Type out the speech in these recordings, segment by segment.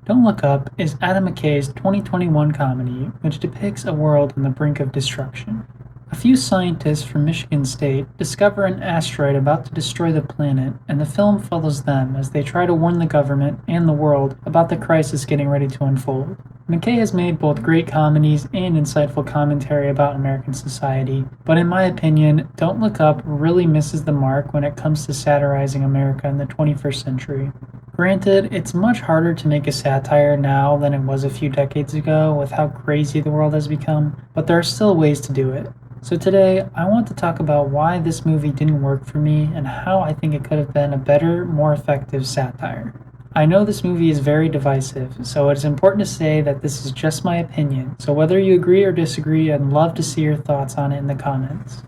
Don't Look Up is Adam McKay's 2021 comedy which depicts a world on the brink of destruction. A few scientists from Michigan State discover an asteroid about to destroy the planet, and the film follows them as they try to warn the government and the world about the crisis getting ready to unfold. McKay has made both great comedies and insightful commentary about American society, but in my opinion, Don't Look Up really misses the mark when it comes to satirizing America in the 21st century. Granted, it's much harder to make a satire now than it was a few decades ago with how crazy the world has become, but there are still ways to do it. So today, I want to talk about why this movie didn't work for me and how I think it could have been a better, more effective satire. I know this movie is very divisive, so it is important to say that this is just my opinion, so whether you agree or disagree, I'd love to see your thoughts on it in the comments.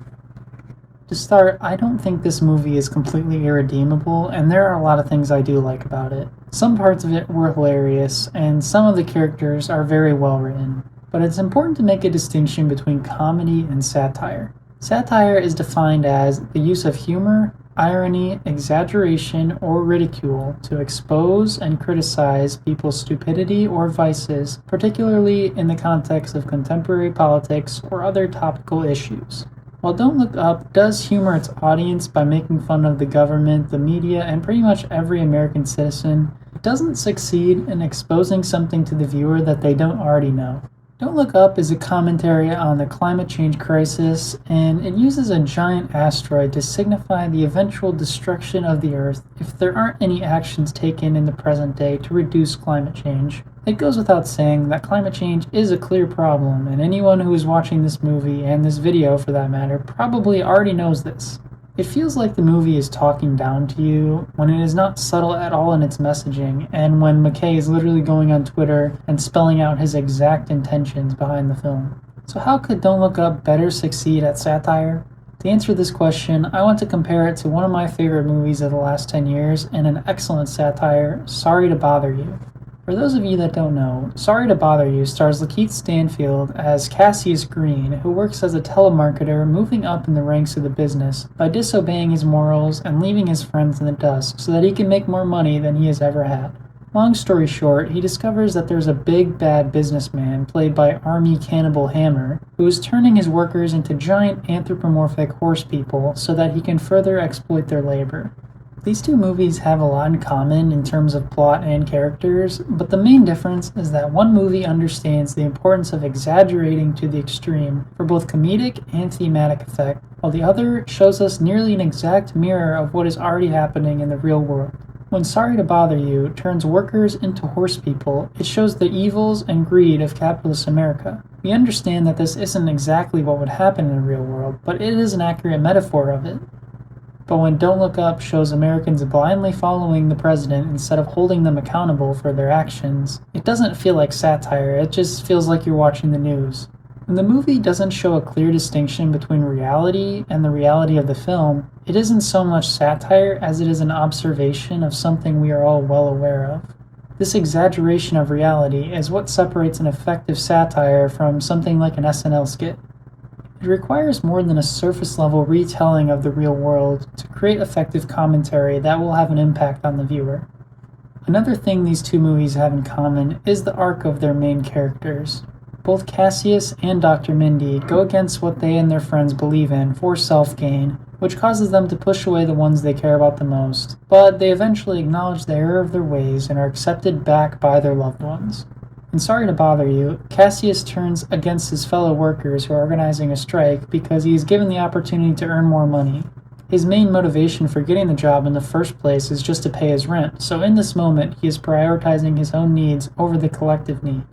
To start, I don't think this movie is completely irredeemable, and there are a lot of things I do like about it. Some parts of it were hilarious, and some of the characters are very well written. But it's important to make a distinction between comedy and satire. Satire is defined as the use of humor, irony, exaggeration, or ridicule to expose and criticize people's stupidity or vices, particularly in the context of contemporary politics or other topical issues. While Don't Look Up does humor its audience by making fun of the government, the media, and pretty much every American citizen, it doesn't succeed in exposing something to the viewer that they don't already know. Don't Look Up is a commentary on the climate change crisis, and it uses a giant asteroid to signify the eventual destruction of the Earth if there aren't any actions taken in the present day to reduce climate change. It goes without saying that climate change is a clear problem, and anyone who is watching this movie, and this video for that matter, probably already knows this. It feels like the movie is talking down to you when it is not subtle at all in its messaging, and when McKay is literally going on Twitter and spelling out his exact intentions behind the film. So how could Don't Look Up better succeed at satire? To answer this question, I want to compare it to one of my favorite movies of the last 10 years and an excellent satire, Sorry to Bother You. For those of you that don't know, Sorry to Bother You stars Lakeith Stanfield as Cassius Green, who works as a telemarketer moving up in the ranks of the business by disobeying his morals and leaving his friends in the dust so that he can make more money than he has ever had. Long story short, he discovers that there's a big bad businessman played by Army Cannibal Hammer who is turning his workers into giant anthropomorphic horse people so that he can further exploit their labor. These two movies have a lot in common in terms of plot and characters, but the main difference is that one movie understands the importance of exaggerating to the extreme for both comedic and thematic effect, while the other shows us nearly an exact mirror of what is already happening in the real world. When Sorry to Bother You turns workers into horse people, it shows the evils and greed of capitalist America. We understand that this isn't exactly what would happen in the real world, but it is an accurate metaphor of it. But when Don't Look Up shows Americans blindly following the president instead of holding them accountable for their actions, it doesn't feel like satire, it just feels like you're watching the news. When the movie doesn't show a clear distinction between reality and the reality of the film, it isn't so much satire as it is an observation of something we are all well aware of. This exaggeration of reality is what separates an effective satire from something like an SNL skit. It requires more than a surface-level retelling of the real world to create effective commentary that will have an impact on the viewer. Another thing these two movies have in common is the arc of their main characters. Both Cassius and Dr. Mindy go against what they and their friends believe in for self-gain, which causes them to push away the ones they care about the most, but they eventually acknowledge the error of their ways and are accepted back by their loved ones. In Sorry to Bother You, Cassius turns against his fellow workers who are organizing a strike because he is given the opportunity to earn more money. His main motivation for getting the job in the first place is just to pay his rent, so in this moment he is prioritizing his own needs over the collective need.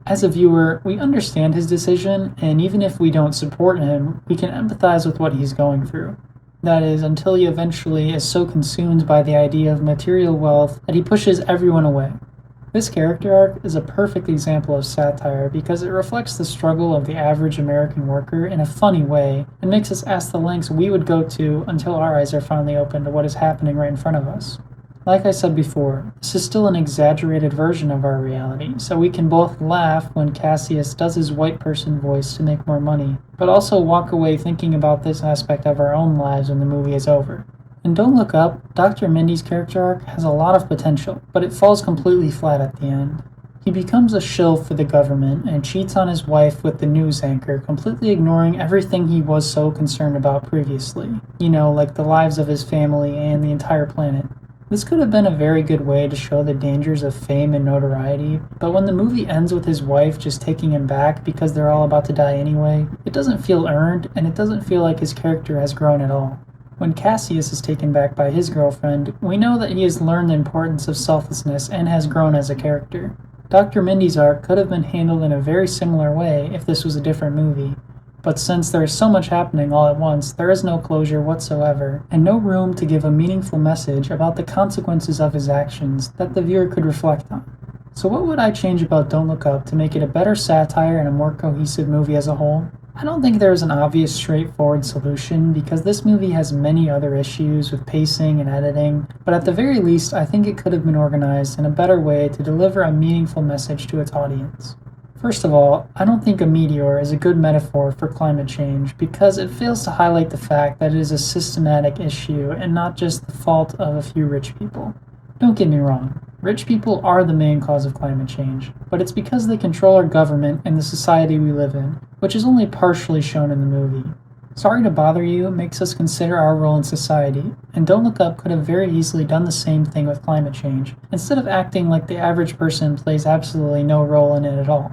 As a viewer, we understand his decision, and even if we don't support him, we can empathize with what he's going through. That is, until he eventually is so consumed by the idea of material wealth that he pushes everyone away. This character arc is a perfect example of satire because it reflects the struggle of the average American worker in a funny way and makes us ask the lengths we would go to until our eyes are finally open to what is happening right in front of us. Like I said before, this is still an exaggerated version of our reality, so we can both laugh when Cassius does his white person voice to make more money, but also walk away thinking about this aspect of our own lives when the movie is over. In Don't Look Up, Dr. Mindy's character arc has a lot of potential, but it falls completely flat at the end. He becomes a shill for the government and cheats on his wife with the news anchor, completely ignoring everything he was so concerned about previously. Like the lives of his family and the entire planet. This could have been a very good way to show the dangers of fame and notoriety, but when the movie ends with his wife just taking him back because they're all about to die anyway, it doesn't feel earned, and it doesn't feel like his character has grown at all. When Cassius is taken back by his girlfriend, we know that he has learned the importance of selflessness and has grown as a character. Dr. Mindy's arc could have been handled in a very similar way if this was a different movie, but since there is so much happening all at once, there is no closure whatsoever, and no room to give a meaningful message about the consequences of his actions that the viewer could reflect on. So what would I change about Don't Look Up to make it a better satire and a more cohesive movie as a whole? I don't think there is an obvious, straightforward solution because this movie has many other issues with pacing and editing, but at the very least, I think it could have been organized in a better way to deliver a meaningful message to its audience. First of all, I don't think a meteor is a good metaphor for climate change because it fails to highlight the fact that it is a systematic issue and not just the fault of a few rich people. Don't get me wrong, rich people are the main cause of climate change, but it's because they control our government and the society we live in, which is only partially shown in the movie. Sorry to Bother You makes us consider our role in society, and Don't Look Up could have very easily done the same thing with climate change, instead of acting like the average person plays absolutely no role in it at all.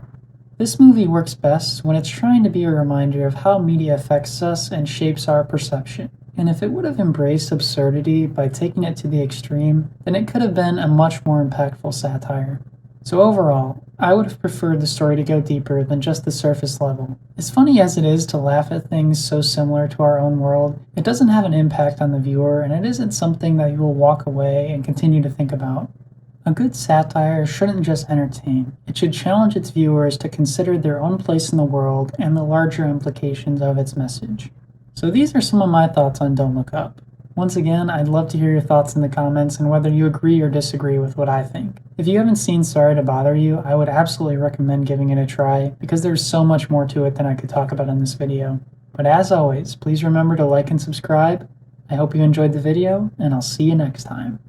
This movie works best when it's trying to be a reminder of how media affects us and shapes our perception. And if it would have embraced absurdity by taking it to the extreme, then it could have been a much more impactful satire. So overall, I would have preferred the story to go deeper than just the surface level. As funny as it is to laugh at things so similar to our own world, it doesn't have an impact on the viewer, and it isn't something that you will walk away and continue to think about. A good satire shouldn't just entertain. It should challenge its viewers to consider their own place in the world and the larger implications of its message. So these are some of my thoughts on Don't Look Up. Once again, I'd love to hear your thoughts in the comments and whether you agree or disagree with what I think. If you haven't seen Sorry to Bother You, I would absolutely recommend giving it a try because there's so much more to it than I could talk about in this video. But as always, please remember to like and subscribe. I hope you enjoyed the video, and I'll see you next time.